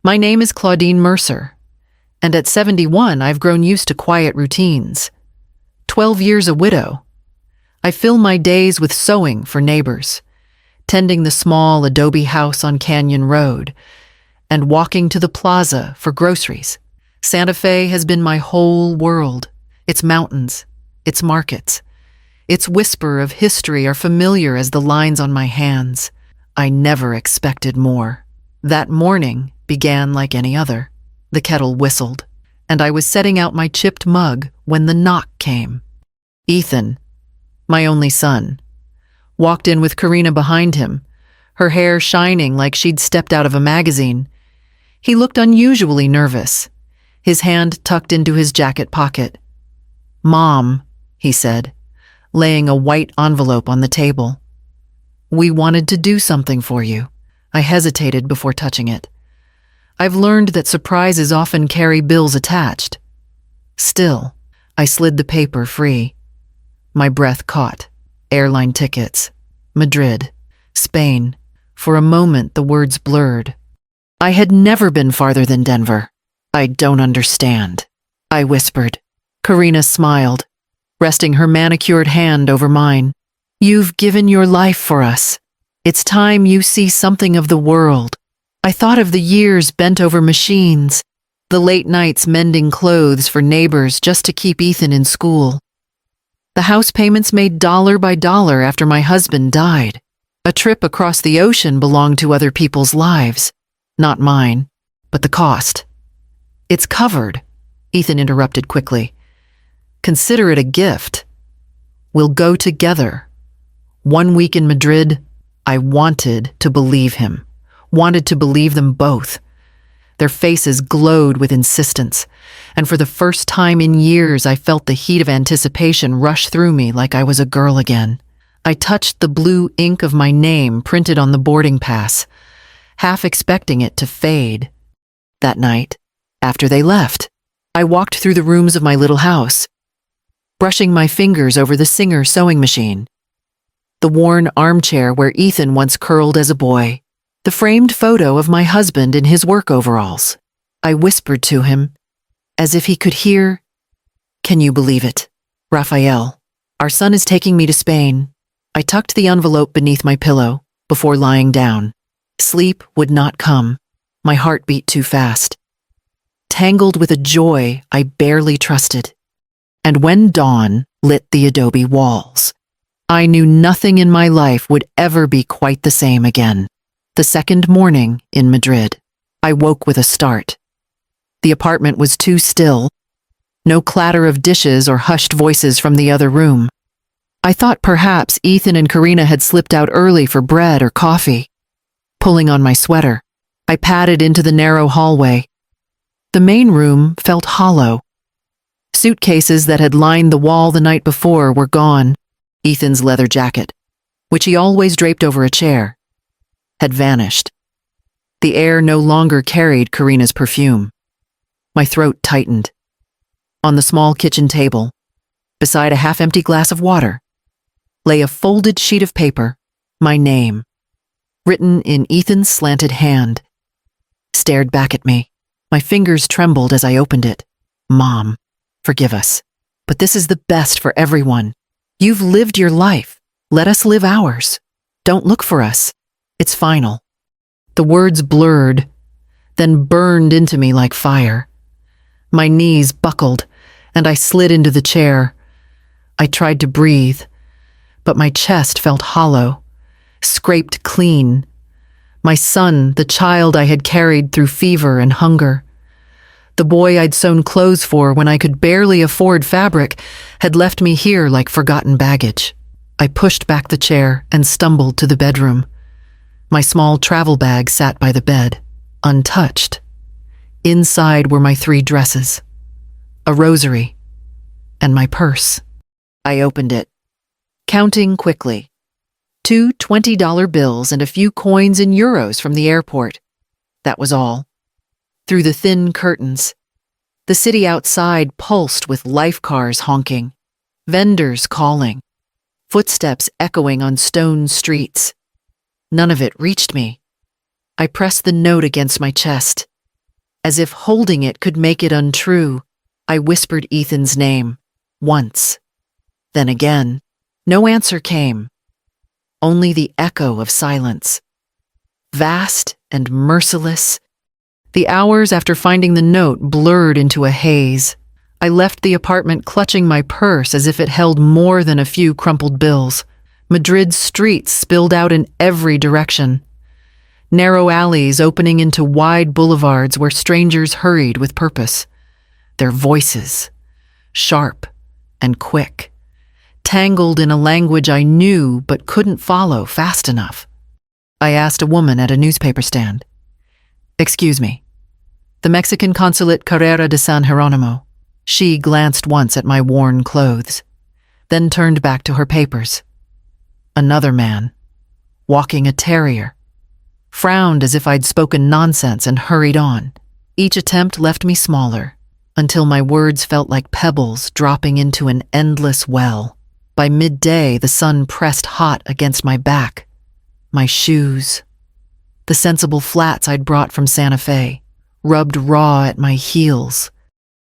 My name is Claudine Mercer, and at 71 I've grown used to quiet routines. 12 years a widow. I fill my days with sewing for neighbors, tending the small adobe house on Canyon Road, and walking to the plaza for groceries. Santa Fe has been my whole world. Its mountains, its markets, its whisper of history are familiar as the lines on my hands. I never expected more. That morning began like any other. The kettle whistled, and I was setting out my chipped mug when the knock came. Ethan, my only son, walked in with Karina behind him, her hair shining like she'd stepped out of a magazine. He looked unusually nervous, his hand tucked into his jacket pocket. "Mom," he said, laying a white envelope on the table. "We wanted to do something for you." I hesitated before touching it. I've learned that surprises often carry bills attached. Still, I slid the paper free. My breath caught. Airline tickets. Madrid. Spain. For a moment, the words blurred. I had never been farther than Denver. "I don't understand," I whispered. Karina smiled, resting her manicured hand over mine. "You've given your life for us. It's time you see something of the world." I thought of the years bent over machines, the late nights mending clothes for neighbors just to keep Ethan in school. The house payments made dollar by dollar after my husband died. A trip across the ocean belonged to other people's lives, not mine, but the cost. "It's covered," Ethan interrupted quickly. "Consider it a gift. We'll go together." 1 week in Madrid, I wanted to believe him. Wanted to believe them both. Their faces glowed with insistence, and for the first time in years I felt the heat of anticipation rush through me like I was a girl again. I touched the blue ink of my name printed on the boarding pass, half expecting it to fade. That night, after they left, I walked through the rooms of my little house, brushing my fingers over the Singer sewing machine, the worn armchair where Ethan once curled as a boy, the framed photo of my husband in his work overalls. I whispered to him, as if he could hear, "Can you believe it? Raphael, our son is taking me to Spain." I tucked the envelope beneath my pillow before lying down. Sleep would not come. My heart beat too fast, tangled with a joy I barely trusted. And when dawn lit the adobe walls, I knew nothing in my life would ever be quite the same again. The second morning in Madrid, I woke with a start. The apartment was too still. No clatter of dishes or hushed voices from the other room. I thought perhaps Ethan and Karina had slipped out early for bread or coffee. Pulling on my sweater, I padded into the narrow hallway. The main room felt hollow. Suitcases that had lined the wall the night before were gone. Ethan's leather jacket, which he always draped over a chair, had vanished. The air no longer carried Karina's perfume. My throat tightened. On the small kitchen table, beside a half-empty glass of water, lay a folded sheet of paper, my name, written in Ethan's slanted hand, stared back at me. My fingers trembled as I opened it. "Mom, forgive us, but this is the best for everyone. You've lived your life. Let us live ours. Don't look for us. It's final." The words blurred, then burned into me like fire. My knees buckled, and I slid into the chair. I tried to breathe, but my chest felt hollow, scraped clean. My son, the child I had carried through fever and hunger, the boy I'd sewn clothes for when I could barely afford fabric, had left me here like forgotten baggage. I pushed back the chair and stumbled to the bedroom. My small travel bag sat by the bed, untouched. Inside were my 3 dresses, a rosary, and my purse. I opened it, counting quickly. 2 $20 bills and a few coins in euros from the airport. That was all. Through the thin curtains, the city outside pulsed with life cars honking, vendors calling, footsteps echoing on stone streets. None of it reached me. I pressed the note against my chest. As if holding it could make it untrue, I whispered Ethan's name, once. Then again. No answer came. Only the echo of silence. Vast and merciless. The hours after finding the note blurred into a haze. I left the apartment clutching my purse as if it held more than a few crumpled bills. Madrid's streets spilled out in every direction. Narrow alleys opening into wide boulevards where strangers hurried with purpose. Their voices, sharp and quick, tangled in a language I knew but couldn't follow fast enough. I asked a woman at a newspaper stand. "Excuse me. The Mexican consulate Carrera de San Jeronimo." She glanced once at my worn clothes, then turned back to her papers. Another man, walking a terrier, frowned as if I'd spoken nonsense and hurried on. Each attempt left me smaller, until my words felt like pebbles dropping into an endless well. By midday, the sun pressed hot against my back, my shoes, the sensible flats I'd brought from Santa Fe, rubbed raw at my heels.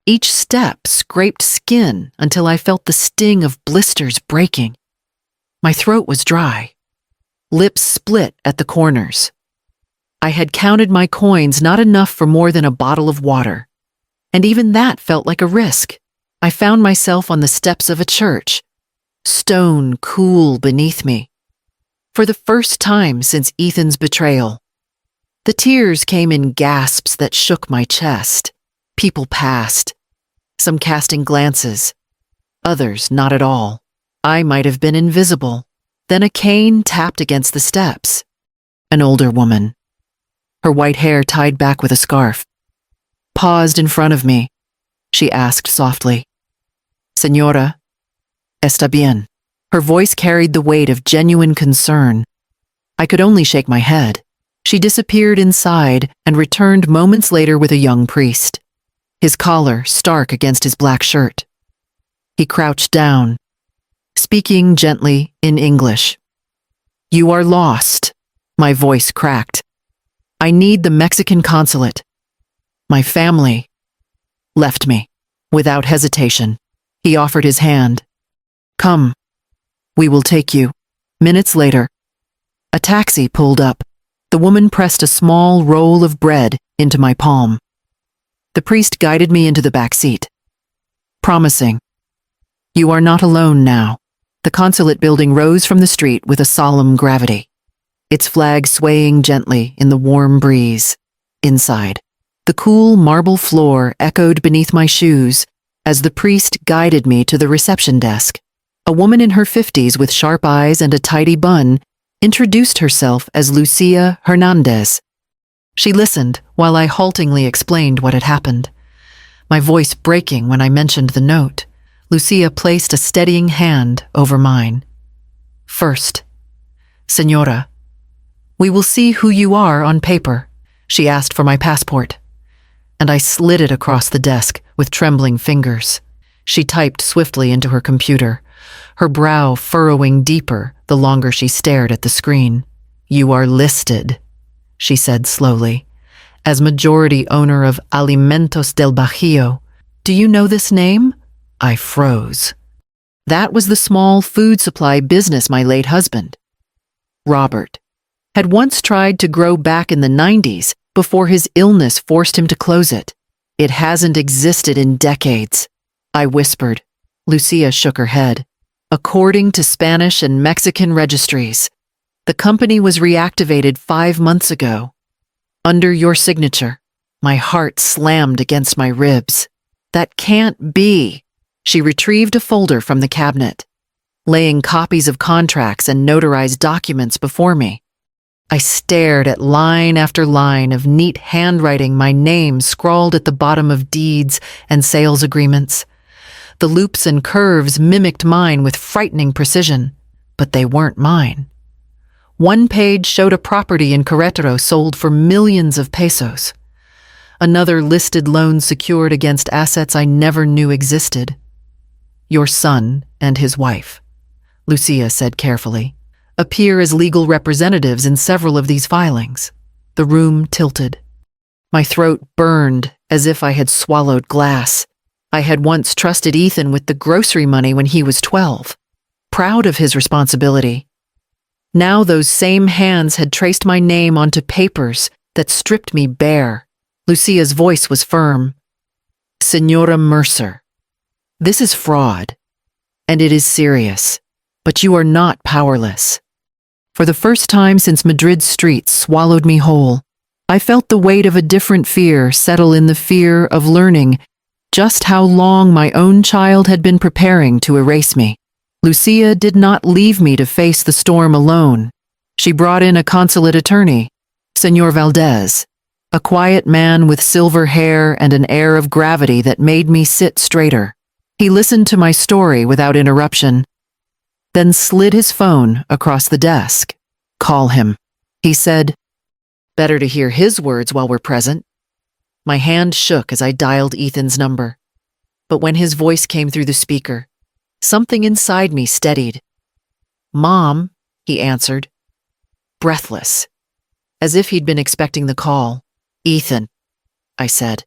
Each step scraped skin until I felt the sting of blisters breaking. My throat was dry, lips split at the corners. I had counted my coins, not enough for more than a bottle of water. And even that felt like a risk. I found myself on the steps of a church, stone cool beneath me. For the first time since Ethan's betrayal. The tears came in gasps that shook my chest. People passed, some casting glances, others not at all. I might have been invisible. Then a cane tapped against the steps. An older woman, her white hair tied back with a scarf, paused in front of me. She asked softly, "Señora, está bien?" Her voice carried the weight of genuine concern. I could only shake my head. She disappeared inside and returned moments later with a young priest, his collar stark against his black shirt. He crouched down, speaking gently in English. "You are lost," my voice cracked. "I need the Mexican consulate. My family left me." Without hesitation, he offered his hand. "Come, we will take you." Minutes later, a taxi pulled up. The woman pressed a small roll of bread into my palm. The priest guided me into the back seat, promising, "You are not alone now." The consulate building rose from the street with a solemn gravity, its flag swaying gently in the warm breeze. Inside, the cool marble floor echoed beneath my shoes as the priest guided me to the reception desk. A woman in her 50s with sharp eyes and a tidy bun introduced herself as Lucia Hernandez. She listened while I haltingly explained what had happened, my voice breaking when I mentioned the note. Lucia placed a steadying hand over mine. "First, Señora, we will see who you are on paper." She asked for my passport, and I slid it across the desk with trembling fingers. She typed swiftly into her computer, her brow furrowing deeper the longer she stared at the screen. "You are listed," she said slowly, "as majority owner of Alimentos del Bajío. Do you know this name?" I froze. That was the small food supply business my late husband, Robert, had once tried to grow back in the 90s before his illness forced him to close it. "It hasn't existed in decades," I whispered. Lucia shook her head. "According to Spanish and Mexican registries, the company was reactivated 5 months ago. Under your signature." My heart slammed against my ribs. "That can't be." She retrieved a folder from the cabinet, laying copies of contracts and notarized documents before me. I stared at line after line of neat handwriting, my name scrawled at the bottom of deeds and sales agreements. The loops and curves mimicked mine with frightening precision, but they weren't mine. One page showed a property in Querétaro sold for millions of pesos. Another listed loans secured against assets I never knew existed. "Your son and his wife," Lucia said carefully, "appear as legal representatives in several of these filings." The room tilted. My throat burned as if I had swallowed glass. I had once trusted Ethan with the grocery money when he was 12, proud of his responsibility. Now those same hands had traced my name onto papers that stripped me bare. Lucia's voice was firm. Senora Mercer, this is fraud, and it is serious, but you are not powerless. For the first time since Madrid's streets swallowed me whole, I felt the weight of a different fear settle in, the fear of learning just how long my own child had been preparing to erase me. Lucia did not leave me to face the storm alone. She brought in a consulate attorney, Senor Valdez, a quiet man with silver hair and an air of gravity that made me sit straighter. He listened to my story without interruption, then slid his phone across the desk. "Call him," he said. Better to hear his words while we're present. My hand shook as I dialed Ethan's number, but when his voice came through the speaker, something inside me steadied. "Mom," he answered, breathless, as if he'd been expecting the call. "Ethan," I said,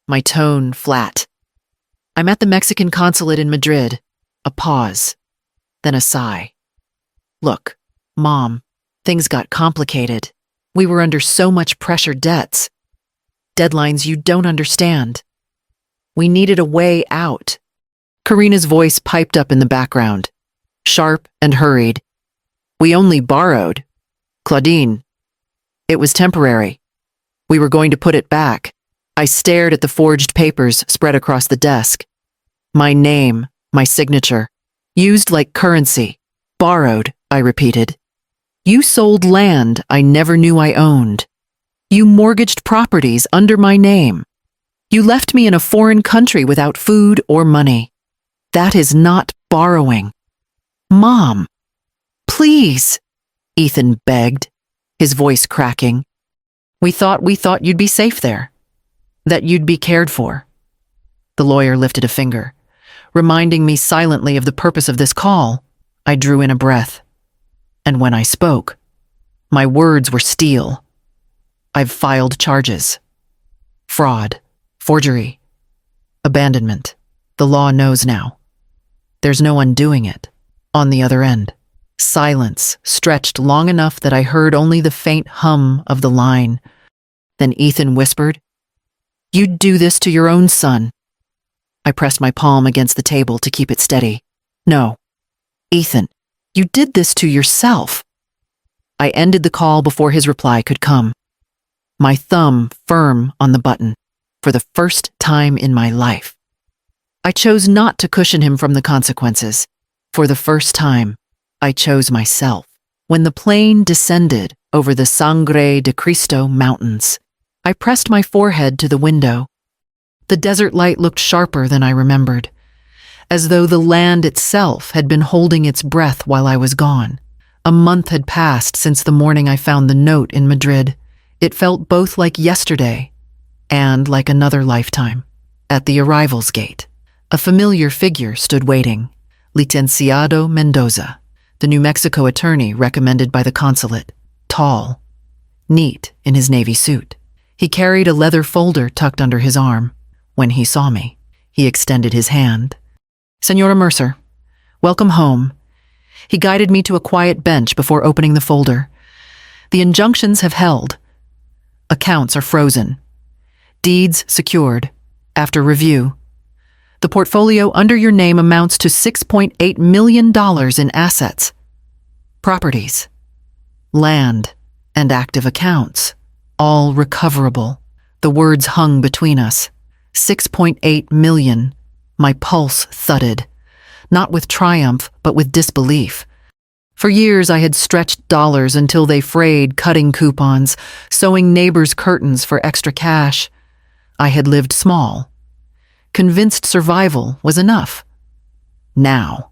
my tone flat. "I'm at the Mexican consulate in Madrid." A pause, then a sigh. "Look, Mom, things got complicated. We were under so much pressure, debts, deadlines you don't understand. We needed a way out." Karina's voice piped up in the background, sharp and hurried. "We only borrowed. Claudine, it was temporary. We were going to put it back." I stared at the forged papers spread across the desk. My name, my signature, used like currency. "Borrowed," I repeated. "You sold land I never knew I owned. You mortgaged properties under my name. You left me in a foreign country without food or money. That is not borrowing." "Mom, please," Ethan begged, his voice cracking. We thought you'd be safe there, that you'd be cared for." The lawyer lifted a finger, reminding me silently of the purpose of this call. I drew in a breath. And when I spoke, my words were steel. "I've filed charges. Fraud, forgery, abandonment. The law knows now. There's no undoing it." On the other end, silence stretched long enough that I heard only the faint hum of the line. Then Ethan whispered, "You'd do this to your own son." I pressed my palm against the table to keep it steady. "No, Ethan, you did this to yourself." I ended the call before his reply could come, my thumb firm on the button for the first time in my life. I chose not to cushion him from the consequences. For the first time, I chose myself. When the plane descended over the Sangre de Cristo mountains, I pressed my forehead to the window. The desert light looked sharper than I remembered, as though the land itself had been holding its breath while I was gone. A month had passed since the morning I found the note in Madrid. It felt both like yesterday and like another lifetime. At the arrivals gate, a familiar figure stood waiting. Licenciado Mendoza, the New Mexico attorney recommended by the consulate, tall, neat in his navy suit. He carried a leather folder tucked under his arm. When he saw me, he extended his hand. "Senora Mercer, welcome home." He guided me to a quiet bench before opening the folder. "The injunctions have held. Accounts are frozen. Deeds secured. After review, the portfolio under your name amounts to $6.8 million in assets, properties, land, and active accounts, all recoverable." The words hung between us. 6.8 million. My pulse thudded, not with triumph, but with disbelief. For years I had stretched dollars until they frayed, cutting coupons, sewing neighbors' curtains for extra cash. I had lived small, convinced survival was enough. Now,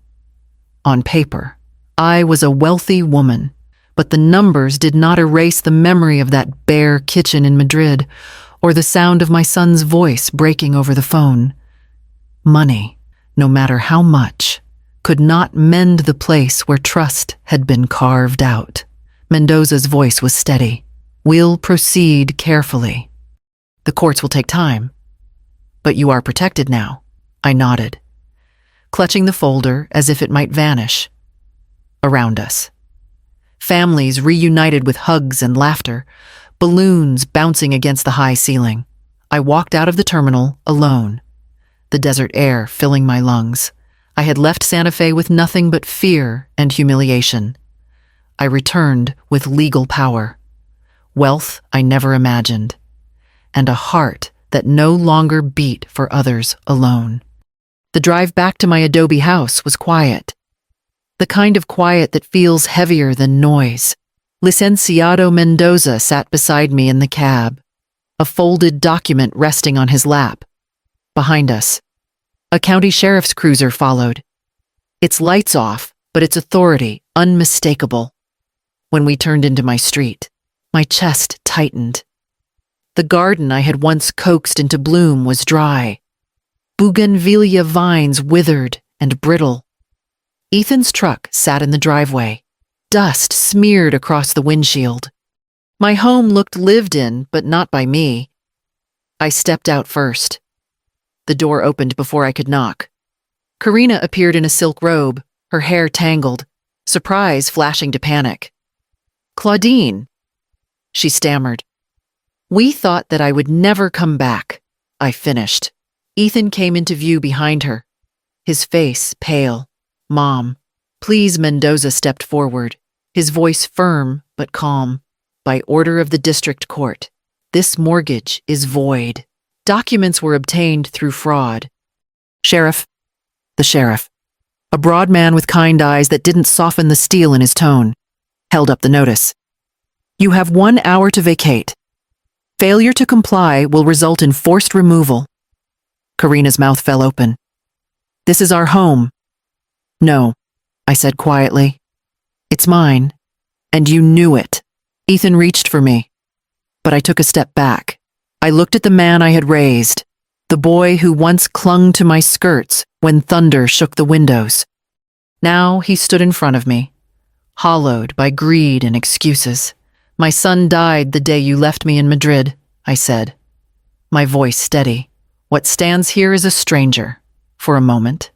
on paper, I was a wealthy woman, but the numbers did not erase the memory of that bare kitchen in Madrid, or the sound of my son's voice breaking over the phone. Money, no matter how much, could not mend the place where trust had been carved out. Mendoza's voice was steady. "We'll proceed carefully. The courts will take time. But you are protected now. I nodded, clutching the folder as if it might vanish. Around us. Families reunited with hugs and laughter, balloons bouncing against the high ceiling. I walked out of the terminal alone, the desert air filling my lungs. I had left Santa Fe with nothing but fear and humiliation. I returned with legal power, wealth I never imagined, and a heart that no longer beat for others alone. The drive back to my adobe house was quiet. The kind of quiet that feels heavier than noise. Licenciado Mendoza sat beside me in the cab, a folded document resting on his lap. Behind us, a county sheriff's cruiser followed. Its lights off, but its authority unmistakable. When we turned into my street, my chest tightened. The garden I had once coaxed into bloom was dry. Bougainvillea vines withered and brittle. Ethan's truck sat in the driveway, dust smeared across the windshield. My home looked lived in, but not by me. I stepped out first. The door opened before I could knock. Karina appeared in a silk robe, her hair tangled, surprise flashing to panic. "Claudine," she stammered. "We thought that I would never come back," I finished. Ethan came into view behind her, his face pale. "Mom, please." Mendoza stepped forward, his voice firm but calm. "By order of the district court, this mortgage is void. Documents were obtained through fraud." "Sheriff." The sheriff, a broad man with kind eyes that didn't soften the steel in his tone, held up the notice. "You have 1 hour to vacate. Failure to comply will result in forced removal." Karina's mouth fell open. "This is our home." "No," I said quietly. "It's mine, and you knew it." Ethan reached for me, but I took a step back. I looked at the man I had raised, the boy who once clung to my skirts when thunder shook the windows. Now he stood in front of me, hollowed by greed and excuses. "My son died the day you left me in Madrid," I said, my voice steady. "What stands here is a stranger." For a moment,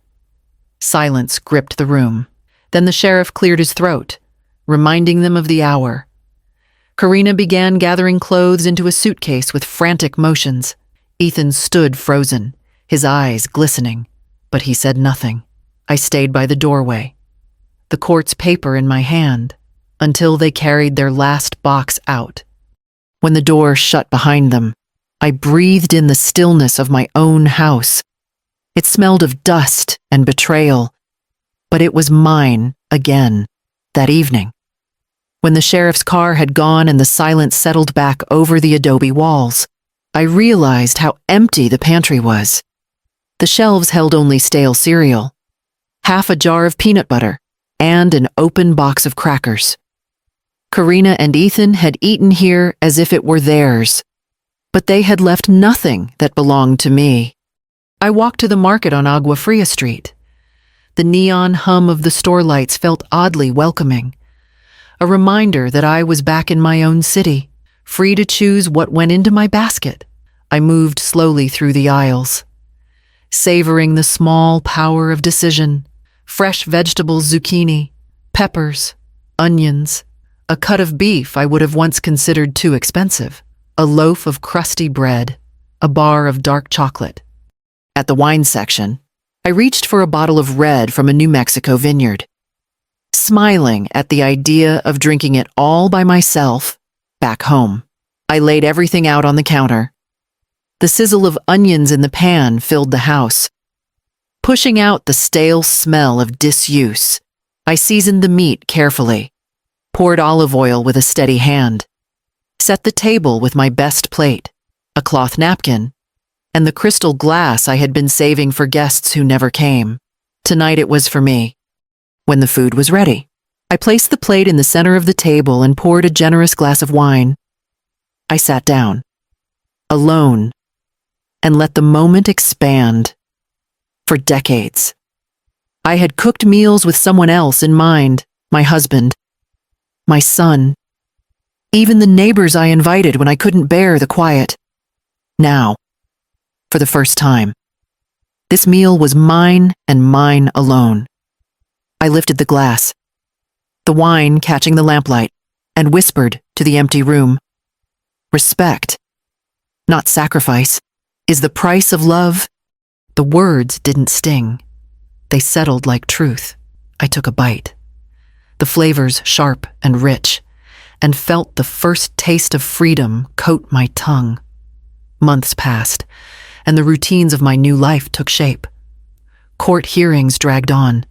silence gripped the room. Then the sheriff cleared his throat, reminding them of the hour. Karina began gathering clothes into a suitcase with frantic motions. Ethan stood frozen, his eyes glistening, but he said nothing. I stayed by the doorway, the court's paper in my hand, until they carried their last box out. When the door shut behind them, I breathed in the stillness of my own house. It smelled of dust and betrayal, but it was mine again that evening. When the sheriff's car had gone and the silence settled back over the adobe walls, I realized how empty the pantry was. The shelves held only stale cereal, half a jar of peanut butter, and an open box of crackers. Karina and Ethan had eaten here as if it were theirs, but they had left nothing that belonged to me. I walked to the market on Agua Fria Street. The neon hum of the store lights felt oddly welcoming, a reminder that I was back in my own city, free to choose what went into my basket. I moved slowly through the aisles, savoring the small power of decision. Fresh vegetables, zucchini, peppers, onions, a cut of beef I would have once considered too expensive, a loaf of crusty bread, a bar of dark chocolate. At the wine section, I reached for a bottle of red from a New Mexico vineyard, smiling at the idea of drinking it all by myself back home. I laid everything out on the counter. The sizzle of onions in the pan filled the house, pushing out the stale smell of disuse. I seasoned the meat carefully, poured olive oil with a steady hand, set the table with my best plate, a cloth napkin, and the crystal glass I had been saving for guests who never came. Tonight it was for me. When the food was ready, I placed the plate in the center of the table and poured a generous glass of wine. I sat down, alone, and let the moment expand. For decades, I had cooked meals with someone else in mind, my husband, my son, even the neighbors I invited when I couldn't bear the quiet. Now, for the first time. This meal was mine and mine alone. I lifted the glass, the wine catching the lamplight, and whispered to the empty room. Respect, not sacrifice, is the price of love. The words didn't sting. They settled like truth. I took a bite, the flavors sharp and rich, and felt the first taste of freedom coat my tongue. Months passed, and the routines of my new life took shape. Court hearings dragged on,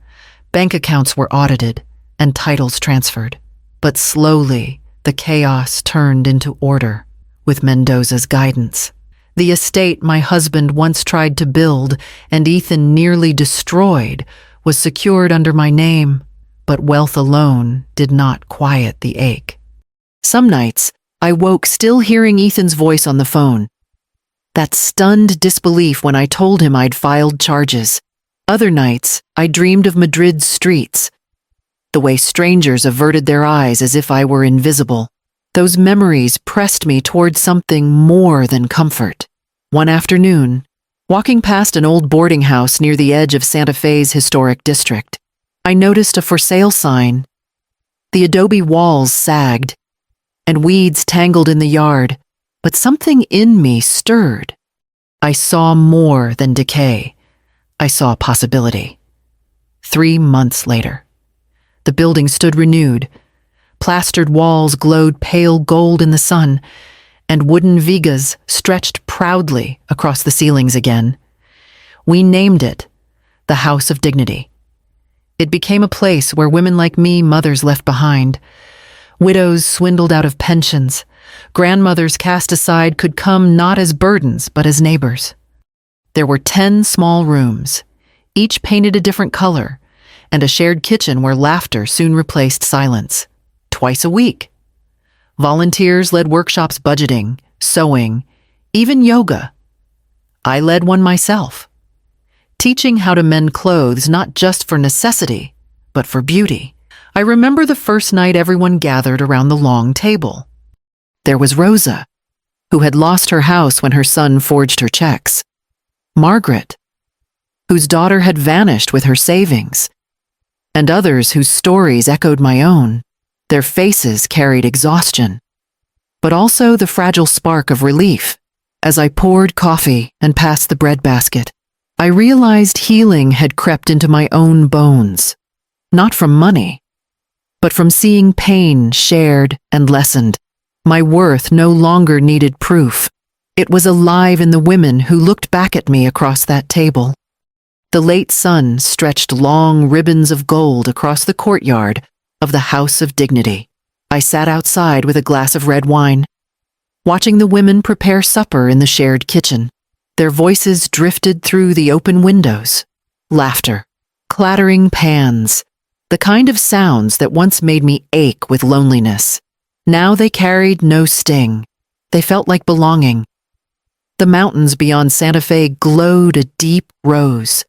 bank accounts were audited, and titles transferred. But slowly, the chaos turned into order, with Mendoza's guidance. The estate my husband once tried to build and Ethan nearly destroyed was secured under my name, but wealth alone did not quiet the ache. Some nights, I woke still hearing Ethan's voice on the phone. That stunned disbelief when I told him I'd filed charges. Other nights, I dreamed of Madrid's streets, the way strangers averted their eyes as if I were invisible. Those memories pressed me toward something more than comfort. One afternoon, walking past an old boarding house near the edge of Santa Fe's historic district, I noticed a for sale sign. The adobe walls sagged, and weeds tangled in the yard, but something in me stirred. I saw more than decay. I saw possibility. 3 months later, the building stood renewed. Plastered walls glowed pale gold in the sun, and wooden vigas stretched proudly across the ceilings again. We named it the House of Dignity. It became a place where women like me, mothers left behind, widows swindled out of pensions, grandmothers cast aside, could come not as burdens but as neighbors. There were 10 small rooms, each painted a different color, and a shared kitchen where laughter soon replaced silence. Twice a week. Volunteers led workshops budgeting, sewing, even yoga. I led one myself, teaching how to mend clothes not just for necessity, but for beauty. I remember the first night everyone gathered around the long table. There was Rosa, who had lost her house when her son forged her checks. Margaret, whose daughter had vanished with her savings, and others whose stories echoed my own. Their faces carried exhaustion, but also the fragile spark of relief. As I poured coffee and passed the bread basket, I realized healing had crept into my own bones, not from money, but from seeing pain shared and lessened. My worth no longer needed proof. It was alive in the women who looked back at me across that table. The late sun stretched long ribbons of gold across the courtyard of the House of Dignity. I sat outside with a glass of red wine, watching the women prepare supper in the shared kitchen. Their voices drifted through the open windows. Laughter, clattering pans, the kind of sounds that once made me ache with loneliness. Now they carried no sting. They felt like belonging. The mountains beyond Santa Fe glowed a deep rose,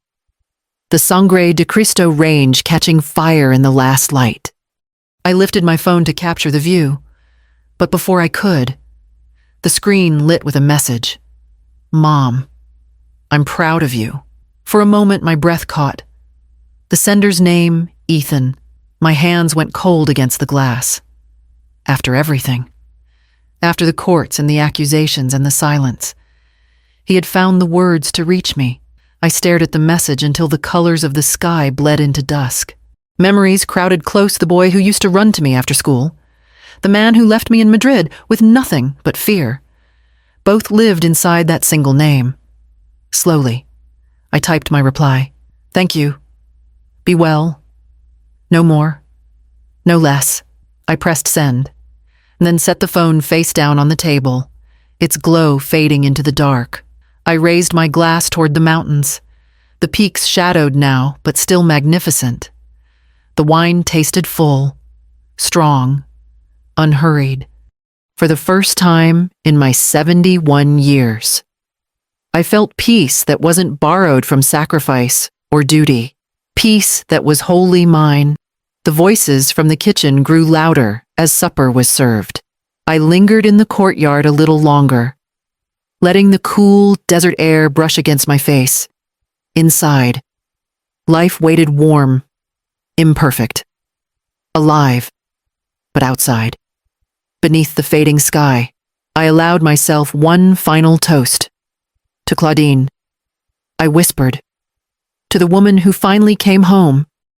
the Sangre de Cristo range catching fire in the last light. I lifted my phone to capture the view, but before I could, the screen lit with a message. Mom, I'm proud of you. For a moment, my breath caught. The sender's name, Ethan. My hands went cold against the glass. After everything. After the courts and the accusations and the silence. He had found the words to reach me. I stared at the message until the colors of the sky bled into dusk. Memories crowded close the boy who used to run to me after school. The man who left me in Madrid with nothing but fear. Both lived inside that single name. Slowly, I typed my reply. Thank you. Be well. No more. No less. I pressed send, and then set the phone face down on the table, its glow fading into the dark. I raised my glass toward the mountains, the peaks shadowed now, but still magnificent. The wine tasted full, strong, unhurried, for the first time in my 71 years. I felt peace that wasn't borrowed from sacrifice or duty, peace that was wholly mine. The voices from the kitchen grew louder as supper was served. I lingered in the courtyard a little longer, letting the cool, desert air brush against my face. Inside, life waited warm, imperfect, alive, but outside. Beneath the fading sky, I allowed myself one final toast. To Claudine, I whispered. To the woman who finally came home,